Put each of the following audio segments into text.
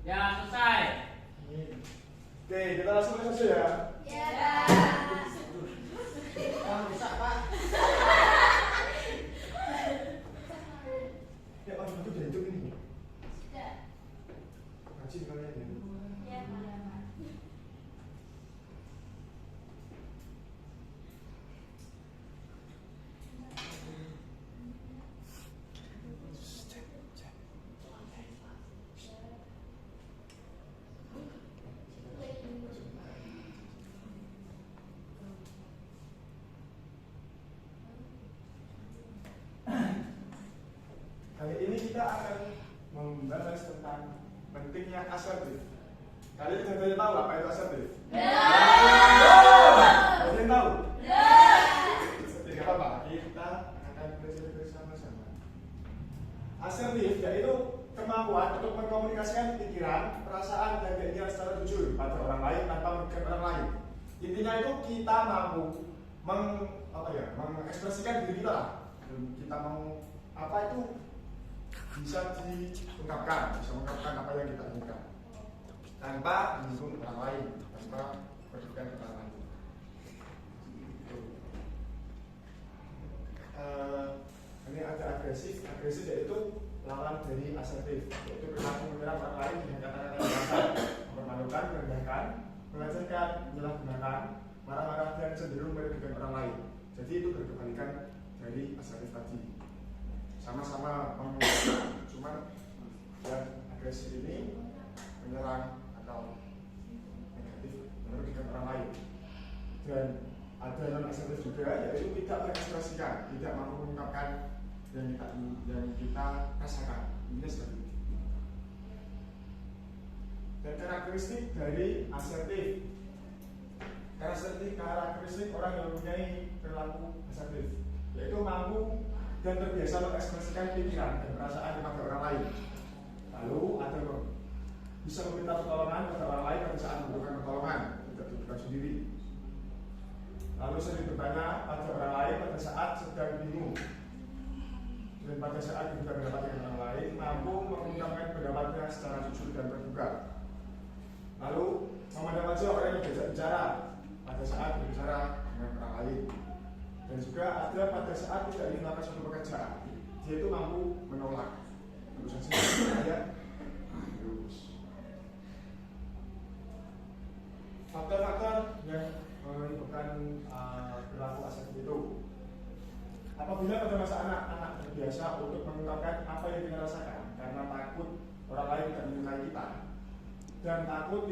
Ya, selesai. Oke, kita langsung ke sesi ya. Ya. Rusak, Pak. Ya, Pak, itu udah hitung ini. Sudah. Rajin kalian ya. Ya, Pak. Kali ini kita akan membahas tentang pentingnya asertif. Kalian sudah tahu apa itu asertif? Kalian tahu? Tidak apa-apa, kita akan belajar bersama-sama. Asertif yaitu kemampuan untuk mengkomunikasikan pikiran, perasaan, dan keinginan secara jujur pada orang lain tanpa merugikan orang lain. Intinya itu kita mampu mengekspresikan diri kita lah. Kita mau apa itu bisa diungkapkan, bisa mengungkapkan apa yang kita inginkan tanpa menyinggung orang lain, tanpa merugikan orang lain. Ini ada agresif yaitu lawan dari asertif, yaitu berlaku menyerang orang lain dengan kata-kata yang kasar, mempermalukan, merendahkan, melecehkan, menyalahgunakan, marah-marah dan cenderung merugikan orang lain. Jadi itu berkebalikan dari asertif tadi. Sama-sama menguasai, cuman yang agresif ini menyerang atau negatif merugikan orang lain. Dan ada non asertif juga, yaitu tidak mengekspresikan, tidak mampu mengungkapkan yang kita rasakan. Ini seperti itu. Dan karakteristik dari asertif, karakteristik orang yang mempunyai perilaku asertif, yaitu mampu dan terbiasa mengekspresikan pikiran dan perasaan kepada orang lain. Lalu ada bisa meminta pertolongan pada orang lain pada saat membutuhkan pertolongan, tidak dibutuhkan sendiri. Lalu sering bertanya pada orang lain pada saat sedang bingung. Dan pada saat diminta pendapat dengan orang lain, mampu mengungkapkan pendapatnya secara jujur dan terbuka. Lalu memandang wajah orang yang diajak bicara pada saat berbicara dengan orang lain. Dan juga ada pada saat tidak ingin melakukan suatu pekerjaan, dia itu mampu menolak. Tentu saja ya. Faktor-faktor yang menyebabkan perilaku asertif itu, apabila pada masa anak-anak terbiasa untuk mengungkapkan apa yang kita rasakan karena takut orang lain tidak menyukai kita dan takut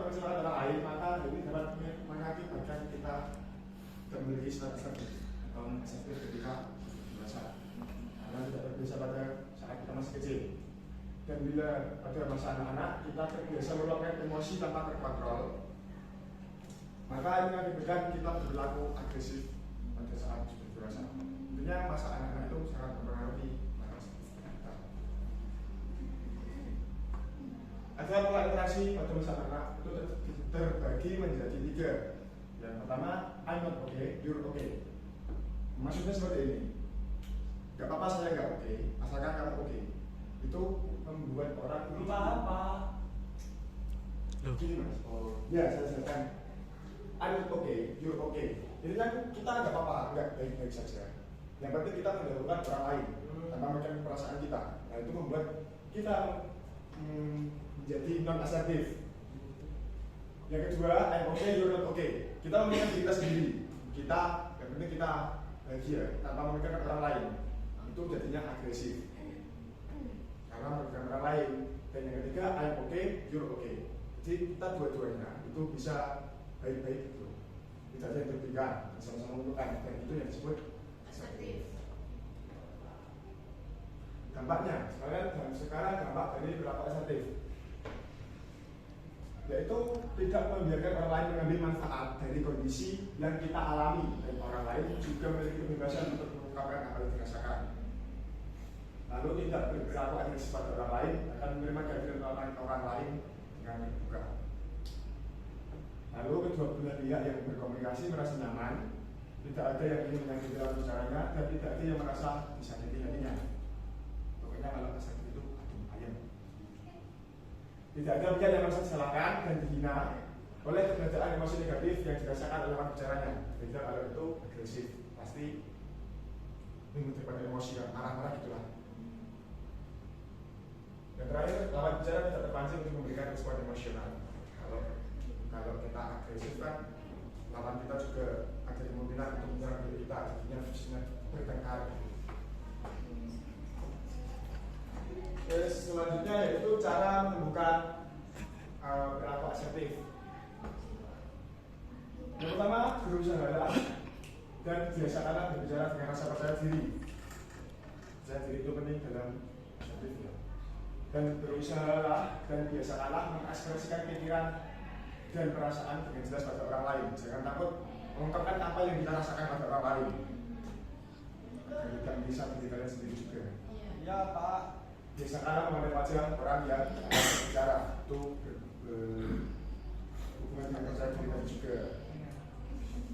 mengecewakan orang lain, maka ini dapat mengakibatkan kita tidak memiliki sifat asertif atau asertif ketika dewasa, karena tidak terbiasa pada saat kita masih kecil. Dan bila pada masa anak-anak kita terbiasa meluapkan emosi tanpa terkontrol, maka ini mengakibatkan kita berlaku agresif pada saat sudah dewasa. Tentunya masa anak-anak itu sangat mempengaruhi masa kita. Ada pola interaksi pada masa anak itu terbagi menjadi 3. Yang pertama, I'm not okay, you're okay. Maksudnya seperti ini. Gak apa-apa saya gak oke, asalkan kamu oke. Itu membuat orang lupa apa? Gini mas, ya saya jelaskan. I'm not okay, you're okay. Jadi kan kita gak apa-apa, gak baik-baik saja. Yang penting kita mendahulukan orang lain tanpa memikirkan perasaan kita. Nah itu membuat kita menjadi non asertif. Yang kedua, I'm okay, you're not okay. Kita memikirkan diri kita sendiri. Yang penting kita bahagia tanpa memikirkan orang lain. Itu jadinya agresif karena memikirkan orang lain. Dan yang ketiga, I'm okay, you're okay. Jadi kita dua-duanya itu bisa baik-baik gitu. Tidak ada yang berbeda, sama-sama menentukan. Dan itu yang disebut asertif. Dampaknya, sekarang dampak dari perilaku asertif, yaitu tidak membiarkan orang lain mengambil manfaat dari kondisi yang kita alami, dan orang lain juga memiliki kebebasan untuk mengungkapkan apa yang dirasakan. Lalu tidak berperilaku agresif pada orang lain, akan menerima kehadiran orang lain dengan terbuka. Lalu kedua belah pihak yang berkomunikasi merasa nyaman, tidak ada yang ingin menyakiti lawan bicaranya, dan tidak ada yang merasa disakiti hatinya. Pokoknya kalau asertif itu adem ayem. Tidak ada pihak yang merasa disalahkan dan dihina oleh keberadaan emosi negatif yang dirasakan oleh lawan bicaranya. Beda kalau itu agresif, pasti mengutipkan emosi yang marah-marah gitulah. Dan terakhir, lawan bicara tidak terpancing untuk memberikan respon emosional. Kalau kita agresif kan, lawan kita juga ada kemungkinan untuk menyerang diri kita, jadinya fisiknya bertengkar. Terus selanjutnya yaitu cara menumbuhkan perilaku asertif. Yang pertama, berusahalah dan biasakanlah berbicara dengan rasa percaya diri. Percaya diri itu penting dalam asertif ya. Dan berusahalah dan biasakanlah mengekspresikan pikiran dan perasaan dengan jelas pada orang lain. Jangan takut mengungkapkan apa yang kita rasakan pada orang lain. Dan tidak bisa diri kalian sendiri juga. Ya Pak. Biasakanlah mengenai wajah orang yang berbicara, itu hubungan dengan percaya diri tadi juga.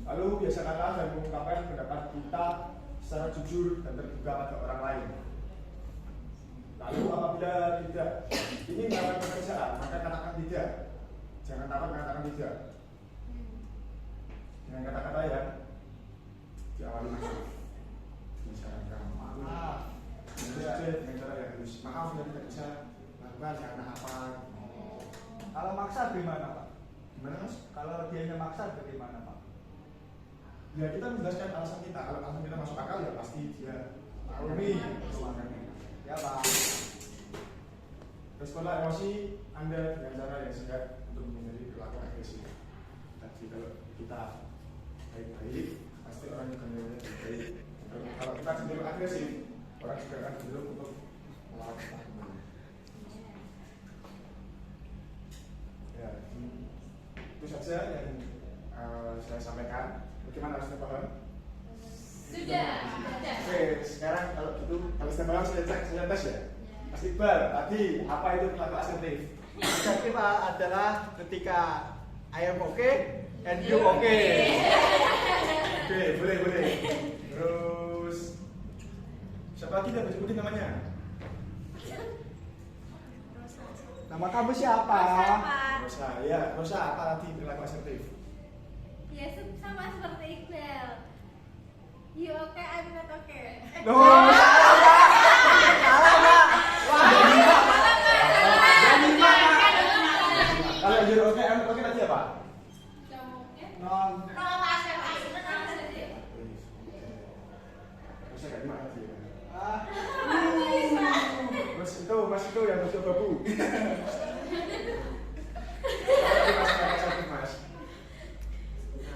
Lalu biasakanlah dan mengungkapkan pendapat kita secara jujur dan terbuka pada orang lain. Lalu apabila tidak ingin melakukan pekerjaan, maka katakan tidak. Jangan takut mengatakan tidak. Dengan kata-kata yang diawali maaf, disarankan maaf. Dengan cara yang halus, maaf yang tidak bisa lakukan karena apa? Kalau maksa gimana Pak? Gimana Mas? Kalau dia maksa bagaimana Pak? Ya kita menjelaskan alasan kita. Kalau alasan kita masuk akal ya pasti dia maklumi. Ya Pak. Responlah emosi Anda dengan cara yang sehat untuk menghindari perilaku agresif. Tadi kalau kita baik-baik, pasti orang juga menilai baik. Kalau kita cenderung agresif, orang juga akan cenderung untuk melawan kita. Ya, itu saja yang saya sampaikan. Bagaimana Mas paham? Sudah. Oke, sekarang kalau gitu, kalau sudah paham saya tes ya. Mas Iqbal, tadi apa itu perilaku asertif? Asertif adalah ketika I am okay and you okay. Oke, boleh. Terus siapa lagi yang sebutin namanya? Nama kamu siapa? Rosa. Ya, Rosa apa tadi perilaku asertif? Ya sama seperti Iqbal. You okay, I'm not okay. Loh, salah Pak. Wah, Kalau you're okay, I'm okay tadi apa? non. Rosa gak gimana tadi? Ah, Mas itu yang mencoba Bu. Mas.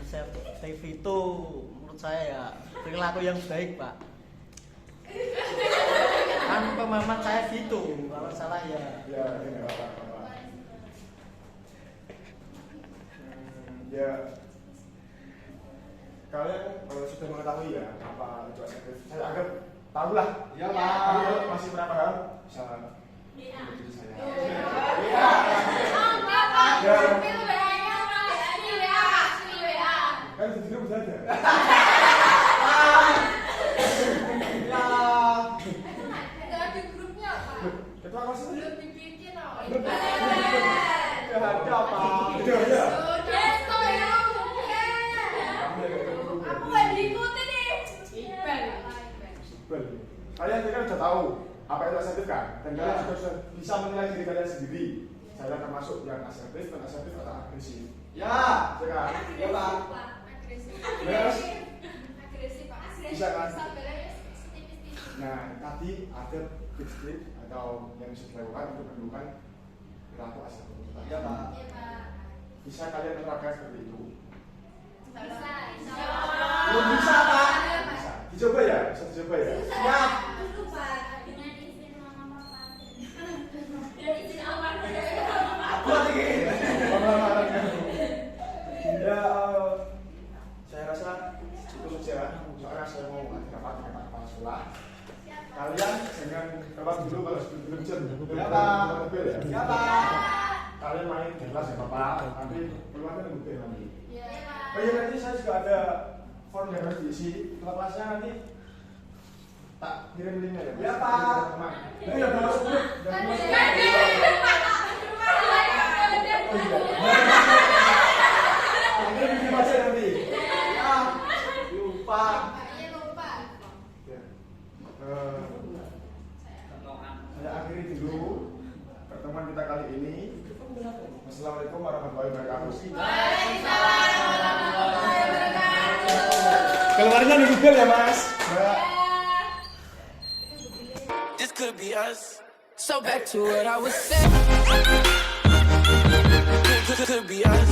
Asertif itu menurut saya ya perilaku yang baik Pak. Kan pemahaman saya gitu, kalau salah ya. Ya, ini nggak apa-apa. Ya, kalian sudah mengetahui ya apa itu asertif. Saya anggap tahu lah. ya Pak. Tapi kalau masih pernah paham, bisa Iya. ikuti saya. Kan di sini udah ada. Ketua kelas itu. Ya ada Pak. Udah ya. Iqbal. Kalian kan sudah tahu apa itu asertif kan? Dan kalian juga sudah bisa menilai diri kalian sendiri. Saya termasuk yang asertif dan asertif atau agresif. Ya. Ya kan? Ya Pak. Bisa kan? Nah, tadi ada tips-tips atau yang bisa dilakukan untuk menemukan perilaku asertif. Ya Pak. Bisa kalian menerapkan seperti itu? Belum bisa Pak. Bisa. Dicoba ya? Bisa dicoba ya? Siap. Aku lagi. Ya, saya rasa itu saja. Soalnya saya mau ada rapat dengan Pak Kepala Sekolah. Kalian jangan rapat dulu kalau sebelum jam. Ya Pak. Ya. Ya Pak. Kalian main di kelas ya Bapak. Nanti keluar kan mobil nanti. Oh iya, nanti saya juga ada form yang harus diisi. Ketua kelasnya nanti tak kirim linknya ya. Ya, Pak. Itu yang masuk grup. ini. Wassalamualaikum warahmatullahi wabarakatuh. Keluarnya di Google ya Mas. Mbak. This could be us. So back to what I was saying. Could be us.